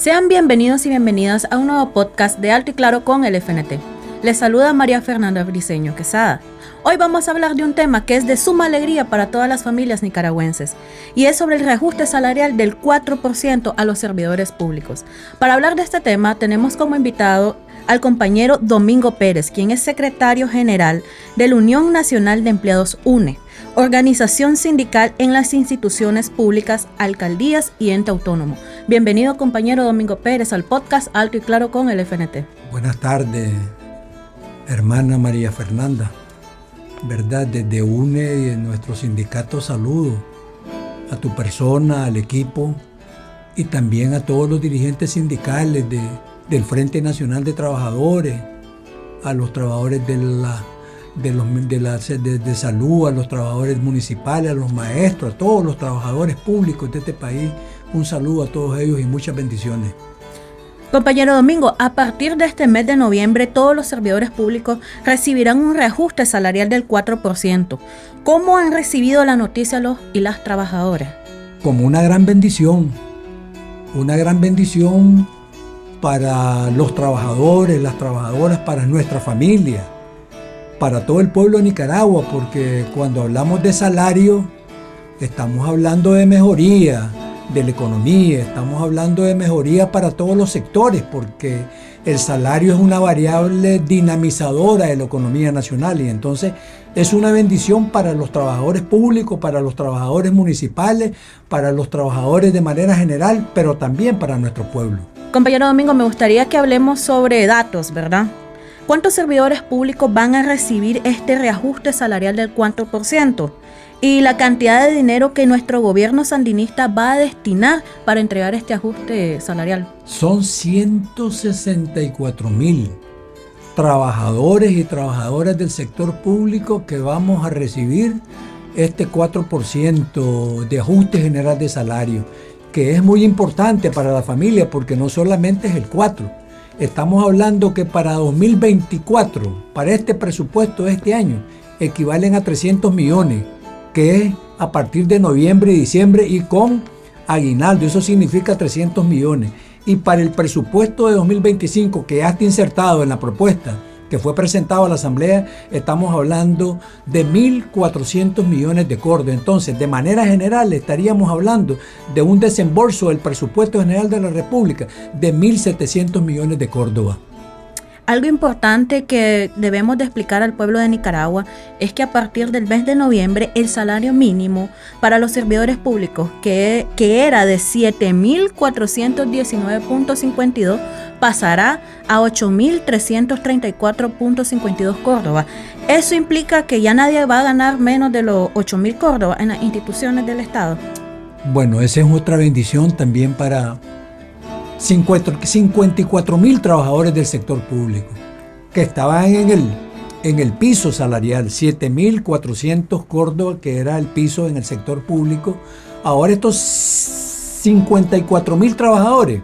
Sean bienvenidos y bienvenidas a un nuevo podcast de Alto y Claro con el FNT. Les saluda María Fernanda Briceño Quesada. Hoy vamos a hablar de un tema que es de suma alegría para todas las familias nicaragüenses y es sobre el reajuste salarial del 4% a los servidores públicos. Para hablar de este tema tenemos como invitado al compañero Domingo Pérez, quien es secretario general de la Unión Nacional de Empleados UNE, organización sindical en las instituciones públicas, alcaldías y ente autónomo. Bienvenido, compañero Domingo Pérez, al podcast Alto y Claro con el FNT. Buenas tardes, hermana María Fernanda. ¿Verdad? Desde UNE y en nuestro sindicato saludo a tu persona, al equipo y también a todos los dirigentes sindicales del Frente Nacional de Trabajadores, a los trabajadores de salud, a los trabajadores municipales, a los maestros, a todos los trabajadores públicos de este país. Un saludo a todos ellos y muchas bendiciones. Compañero Domingo, a partir de este mes de noviembre, todos los servidores públicos recibirán un reajuste salarial del 4%. ¿Cómo han recibido la noticia los y las trabajadoras? Como una gran bendición para los trabajadores, las trabajadoras, para nuestra familia, para todo el pueblo de Nicaragua, porque cuando hablamos de salario, estamos hablando de mejoría de la economía, estamos hablando de mejoría para todos los sectores, porque el salario es una variable dinamizadora de la economía nacional y entonces es una bendición para los trabajadores públicos, para los trabajadores municipales, para los trabajadores de manera general, pero también para nuestro pueblo. Compañero Domingo, me gustaría que hablemos sobre datos, ¿verdad? ¿Cuántos servidores públicos van a recibir este reajuste salarial del 4%? Y la cantidad de dinero que nuestro gobierno sandinista va a destinar para entregar este ajuste salarial. Son 164,000 trabajadores y trabajadoras del sector público que vamos a recibir este 4% de ajuste general de salario, que es muy importante para la familia porque no solamente es el 4%. Estamos hablando que para 2024, para este presupuesto de este año, equivalen a 300 millones, que es a partir de noviembre y diciembre y con aguinaldo, eso significa 300 millones. Y para el presupuesto de 2025, que ya está insertado en la propuesta que fue presentado a la Asamblea, estamos hablando de 1.400 millones de córdobas. Entonces, de manera general, estaríamos hablando de un desembolso del presupuesto general de la República de 1.700 millones de córdobas. Algo importante que debemos de explicar al pueblo de Nicaragua es que a partir del mes de noviembre el salario mínimo para los servidores públicos, que era de 7.419.52, pasará a 8.334.52 córdobas. Eso implica que ya nadie va a ganar menos de los 8.000 córdobas en las instituciones del Estado. Bueno, esa es otra bendición también para 54,000 trabajadores del sector público que estaban en el piso salarial, 7.400 córdobas, que era el piso en el sector público. Ahora estos 54,000 trabajadores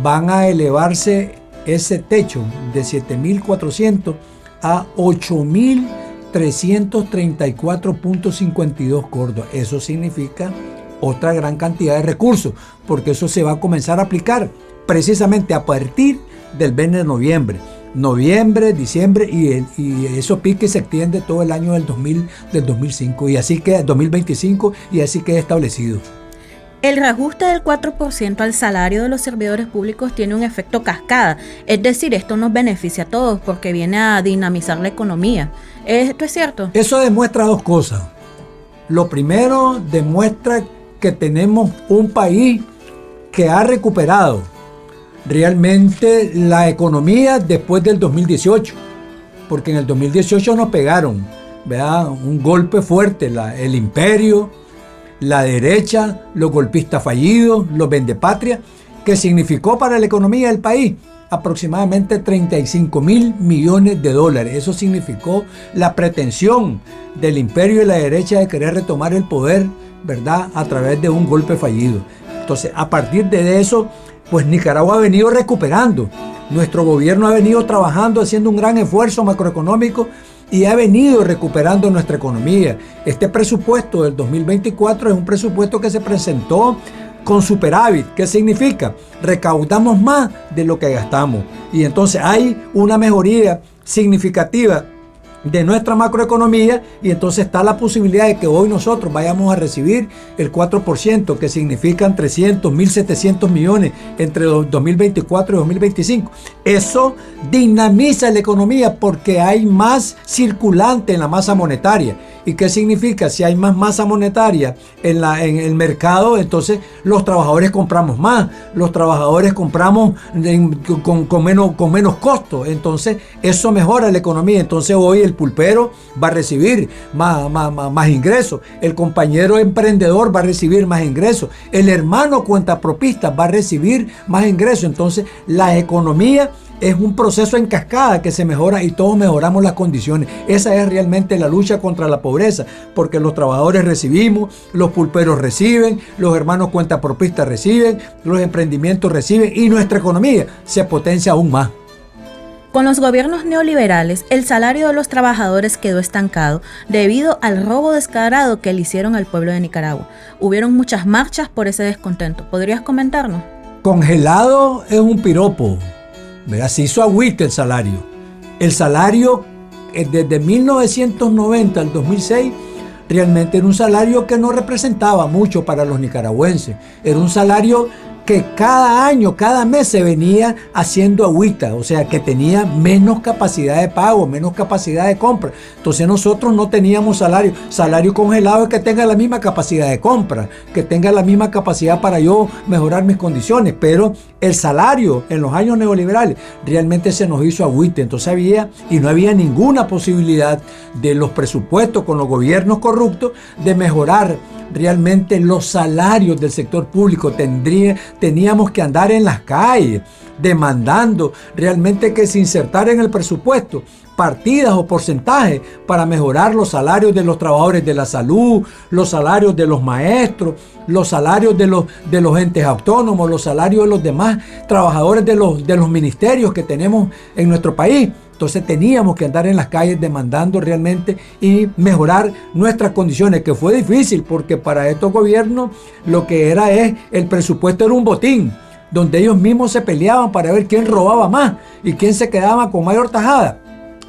van a elevarse ese techo de 7.400 a 8.334.52 córdobas. Eso significa otra gran cantidad de recursos, porque eso se va a comenzar a aplicar precisamente a partir del mes de noviembre, diciembre y eso pique se extiende todo el año del 2005 y así que 2025 y así queda establecido. El reajuste del 4% al salario de los servidores públicos tiene un efecto cascada, es decir, esto nos beneficia a todos porque viene a dinamizar la economía. ¿Esto es cierto? Eso demuestra dos cosas. Lo primero, demuestra que tenemos un país que ha recuperado realmente la economía después del 2018, porque en el 2018 nos pegaron, ¿verdad? Un golpe fuerte, el imperio, la derecha, los golpistas fallidos, los vendepatrias, que significó para la economía del país aproximadamente 35,000 millones de dólares. Eso significó la pretensión del imperio y la derecha de querer retomar el poder, ¿verdad?, a través de un golpe fallido. Entonces, a partir de eso, pues Nicaragua ha venido recuperando. Nuestro gobierno ha venido trabajando, haciendo un gran esfuerzo macroeconómico y ha venido recuperando nuestra economía. Este presupuesto del 2024 es un presupuesto que se presentó con superávit. ¿Qué significa? Recaudamos más de lo que gastamos. Y entonces hay una mejoría significativa de nuestra macroeconomía, y entonces está la posibilidad de que hoy nosotros vayamos a recibir el 4%, que significan 300, 1.700 millones entre 2024 y 2025. Eso dinamiza la economía porque hay más circulante en la masa monetaria. ¿Y qué significa? Si hay más masa monetaria en el mercado, entonces los trabajadores compramos más, los trabajadores compramos con menos costo, entonces eso mejora la economía. Entonces hoy el pulpero va a recibir más ingresos, el compañero emprendedor va a recibir más ingresos, el hermano cuentapropista va a recibir más ingresos. Entonces la economía es un proceso en cascada que se mejora y todos mejoramos las condiciones. Esa es realmente la lucha contra la pobreza, porque los trabajadores recibimos, los pulperos reciben, los hermanos cuentapropistas reciben, los emprendimientos reciben y nuestra economía se potencia aún más. Con los gobiernos neoliberales, el salario de los trabajadores quedó estancado debido al robo descarado que le hicieron al pueblo de Nicaragua. Hubieron muchas marchas por ese descontento. ¿Podrías comentarnos? Congelado es un piropo. ¿Verdad? Se hizo agüita el salario. El salario desde 1990 al 2006 realmente era un salario que no representaba mucho para los nicaragüenses. Era un salario que cada año, cada mes se venía haciendo agüita, o sea que tenía menos capacidad de pago, menos capacidad de compra. Entonces nosotros no teníamos salario congelado es que tenga la misma capacidad de compra, que tenga la misma capacidad para yo mejorar mis condiciones, pero el salario en los años neoliberales realmente se nos hizo agüita. Entonces no había ninguna posibilidad de los presupuestos con los gobiernos corruptos de mejorar realmente los salarios del sector público. Teníamos que andar en las calles demandando realmente que se insertara en el presupuesto partidas o porcentajes para mejorar los salarios de los trabajadores de la salud, los salarios de los maestros, los salarios de los entes autónomos, los salarios de los demás trabajadores de los ministerios que tenemos en nuestro país. Entonces teníamos que andar en las calles demandando realmente y mejorar nuestras condiciones, que fue difícil porque para estos gobiernos lo que el presupuesto era un botín, donde ellos mismos se peleaban para ver quién robaba más y quién se quedaba con mayor tajada.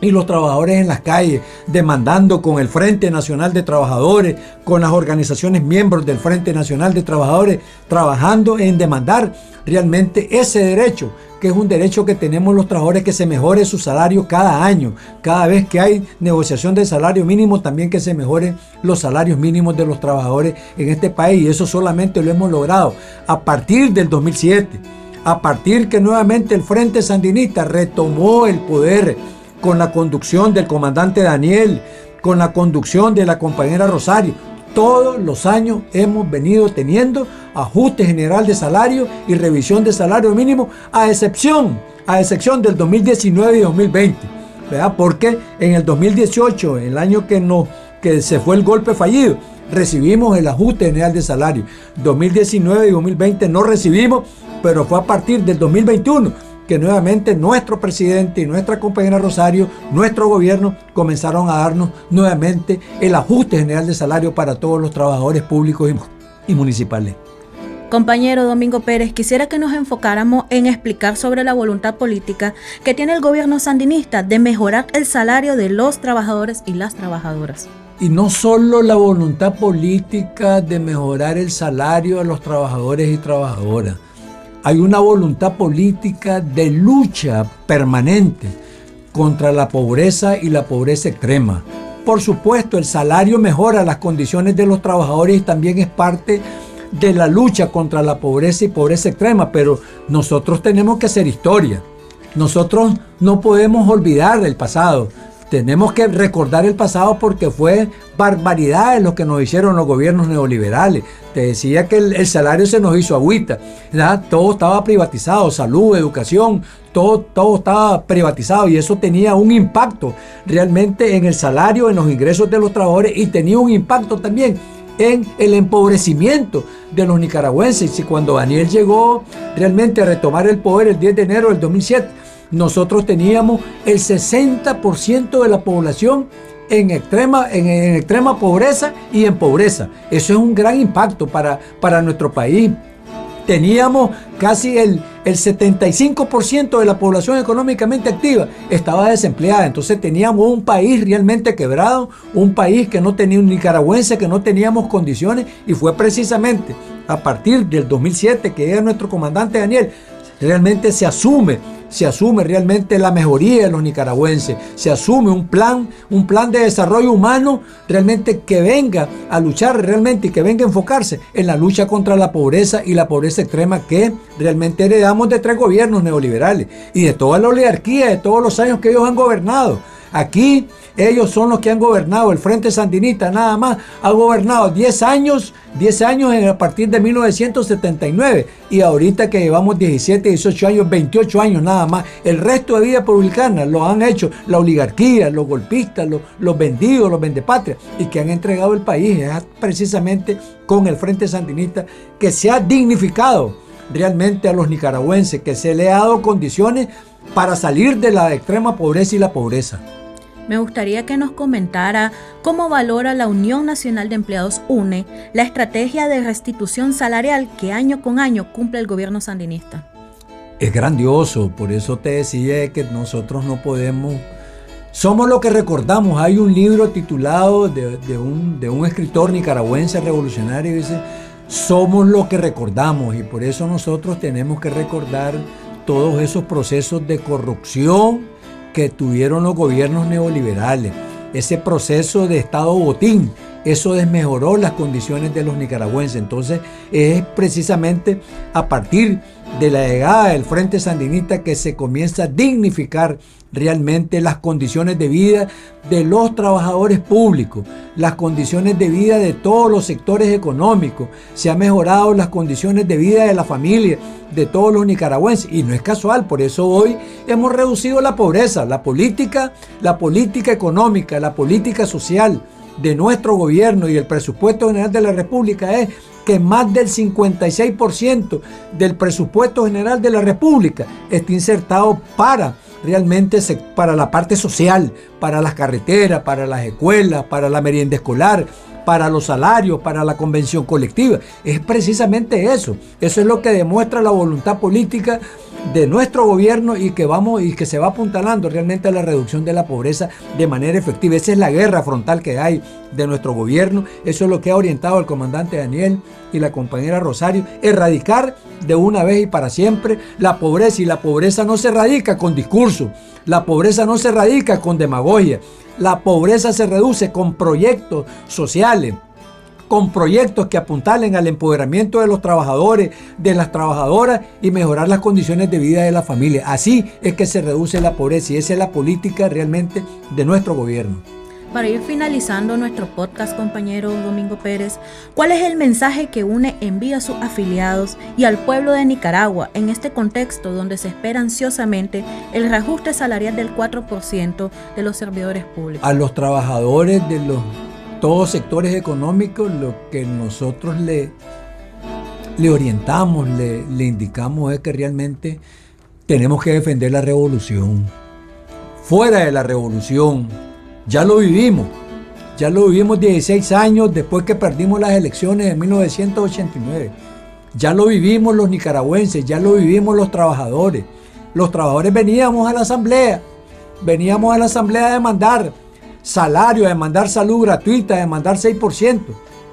Y los trabajadores en las calles demandando con el Frente Nacional de Trabajadores, con las organizaciones miembros del Frente Nacional de Trabajadores, trabajando en demandar realmente ese derecho, que es un derecho que tenemos los trabajadores, que se mejore su salario cada año. Cada vez que hay negociación del salario mínimo, también que se mejoren los salarios mínimos de los trabajadores en este país. Y eso solamente lo hemos logrado a partir del 2007, a partir que nuevamente el Frente Sandinista retomó el poder con la conducción del comandante Daniel, con la conducción de la compañera Rosario. Todos los años hemos venido teniendo ajuste general de salario y revisión de salario mínimo, a excepción del 2019 y 2020, ¿verdad? Porque en el 2018, el año que se fue el golpe fallido, recibimos el ajuste general de salario. 2019 y 2020 no recibimos, pero fue a partir del 2021 que nuevamente nuestro presidente y nuestra compañera Rosario, nuestro gobierno, comenzaron a darnos nuevamente el ajuste general de salario para todos los trabajadores públicos y municipales. Compañero Domingo Pérez, quisiera que nos enfocáramos en explicar sobre la voluntad política que tiene el gobierno sandinista de mejorar el salario de los trabajadores y las trabajadoras. Y no solo la voluntad política de mejorar el salario de los trabajadores y trabajadoras. Hay una voluntad política de lucha permanente contra la pobreza y la pobreza extrema. Por supuesto, el salario mejora las condiciones de los trabajadores y también es parte de la lucha contra la pobreza y pobreza extrema, pero nosotros tenemos que hacer historia. Nosotros no podemos olvidar el pasado. Tenemos que recordar el pasado porque fue barbaridad lo que nos hicieron los gobiernos neoliberales. Te decía que el salario se nos hizo agüita, ¿verdad? Todo estaba privatizado, salud, educación, todo estaba privatizado y eso tenía un impacto realmente en el salario, en los ingresos de los trabajadores y tenía un impacto también en el empobrecimiento de los nicaragüenses. Y cuando Daniel llegó realmente a retomar el poder el 10 de enero del 2007, nosotros teníamos el 60% de la población en extrema pobreza y en pobreza. Eso es un gran impacto para nuestro país. Teníamos casi el 75% de la población económicamente activa estaba desempleada. Entonces teníamos un país realmente quebrado, un país que no tenía un nicaragüense, que no teníamos condiciones, y fue precisamente a partir del 2007 que llega nuestro comandante Daniel, realmente se asume realmente la mejoría de los nicaragüenses, se asume un plan de desarrollo humano realmente que venga a luchar realmente y que venga a enfocarse en la lucha contra la pobreza y la pobreza extrema que realmente heredamos de 3 gobiernos neoliberales y de toda la oligarquía, de todos los años que ellos han gobernado. Aquí ellos son los que han gobernado, el Frente Sandinista nada más ha gobernado 10 años a partir de 1979 y ahorita que llevamos 17, 18 años, 28 años nada más. El resto de vida republicana lo han hecho la oligarquía, los golpistas, los vendidos, los vendepatrias, y que han entregado el país. Es precisamente con el Frente Sandinista que se ha dignificado realmente a los nicaragüenses, que se le ha dado condiciones para salir de la extrema pobreza y la pobreza. Me gustaría que nos comentara cómo valora la Unión Nacional de Empleados UNE la estrategia de restitución salarial que año con año cumple el gobierno sandinista. Es grandioso, por eso te decía que nosotros no podemos, somos lo que recordamos. Hay un libro titulado de un escritor nicaragüense revolucionario, dice, somos lo que recordamos, y por eso nosotros tenemos que recordar todos esos procesos de corrupción que tuvieron los gobiernos neoliberales, ese proceso de Estado botín. Eso desmejoró las condiciones de los nicaragüenses. Entonces es precisamente a partir de la llegada del Frente Sandinista que se comienza a dignificar realmente las condiciones de vida de los trabajadores públicos, las condiciones de vida de todos los sectores económicos. Se han mejorado las condiciones de vida de la familia, de todos los nicaragüenses, y no es casual. Por eso hoy hemos reducido la pobreza, la política económica, la política social de nuestro gobierno y el presupuesto general de la República es que más del 56% del presupuesto general de la República está insertado para la parte social, para las carreteras, para las escuelas, para la merienda escolar, para los salarios, para la convención colectiva. Es precisamente eso. Eso es lo que demuestra la voluntad política de nuestro gobierno y que se va apuntalando realmente a la reducción de la pobreza de manera efectiva. Esa es la guerra frontal que hay de nuestro gobierno. Eso es lo que ha orientado al comandante Daniel y la compañera Rosario: erradicar de una vez y para siempre la pobreza. Y la pobreza no se erradica con discurso, la pobreza no se erradica con demagogia, la pobreza se reduce con proyectos sociales, con proyectos que apuntalen al empoderamiento de los trabajadores, de las trabajadoras, y mejorar las condiciones de vida de la familia. Así es que se reduce la pobreza, y esa es la política realmente de nuestro gobierno. Para ir finalizando nuestro podcast, compañero Domingo Pérez, ¿cuál es el mensaje que UNE envía a sus afiliados y al pueblo de Nicaragua en este contexto donde se espera ansiosamente el reajuste salarial del 4% de los servidores públicos? A los trabajadores de todos sectores económicos, lo que nosotros le orientamos, le indicamos es que realmente tenemos que defender la revolución. Fuera de la revolución, ya lo vivimos 16 años después que perdimos las elecciones de 1989. Ya lo vivimos los nicaragüenses, ya lo vivimos los trabajadores. Los trabajadores veníamos a la asamblea a demandar salario, a demandar salud gratuita, a demandar 6%.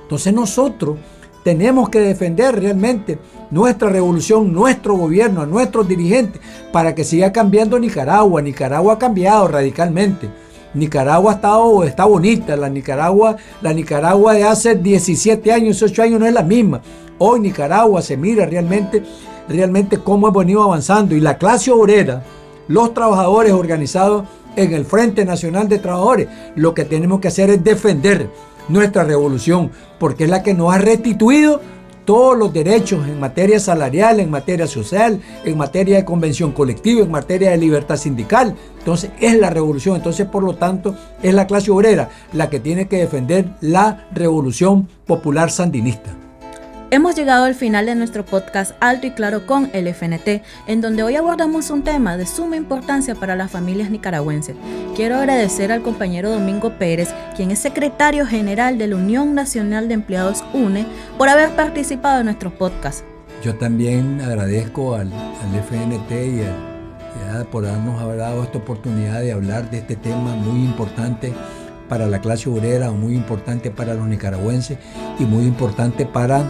Entonces nosotros tenemos que defender realmente nuestra revolución, nuestro gobierno, a nuestros dirigentes, para que siga cambiando Nicaragua. Nicaragua ha cambiado radicalmente. Nicaragua está bonita. La Nicaragua de hace 17 años, 18 años no es la misma. Hoy Nicaragua se mira realmente cómo hemos venido avanzando, y la clase obrera, los trabajadores organizados en el Frente Nacional de Trabajadores, lo que tenemos que hacer es defender nuestra revolución, porque es la que nos ha restituido todos los derechos en materia salarial, en materia social, en materia de convención colectiva, en materia de libertad sindical. Entonces es la revolución. Entonces, por lo tanto, es la clase obrera la que tiene que defender la revolución popular sandinista. Hemos llegado al final de nuestro podcast Alto y Claro con el FNT, en donde hoy abordamos un tema de suma importancia para las familias nicaragüenses. Quiero agradecer al compañero Domingo Pérez, quien es secretario general de la Unión Nacional de Empleados UNE, por haber participado en nuestro podcast. Yo también agradezco al FNT por habernos dado esta oportunidad de hablar de este tema muy importante para la clase obrera, muy importante para los nicaragüenses y muy importante para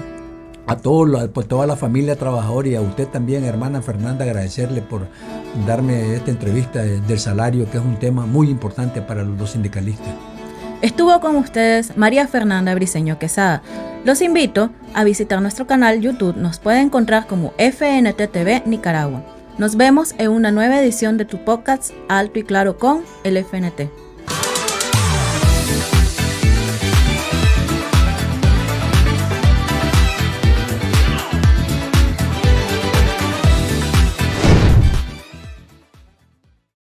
toda la familia trabajadora, y a usted también, hermana Fernanda, agradecerle por darme esta entrevista del salario, que es un tema muy importante para los sindicalistas. Estuvo con ustedes María Fernanda Briceño Quesada. Los invito a visitar nuestro canal YouTube. Nos puede encontrar como FNT TV Nicaragua. Nos vemos en una nueva edición de tu podcast Alto y Claro con el FNT.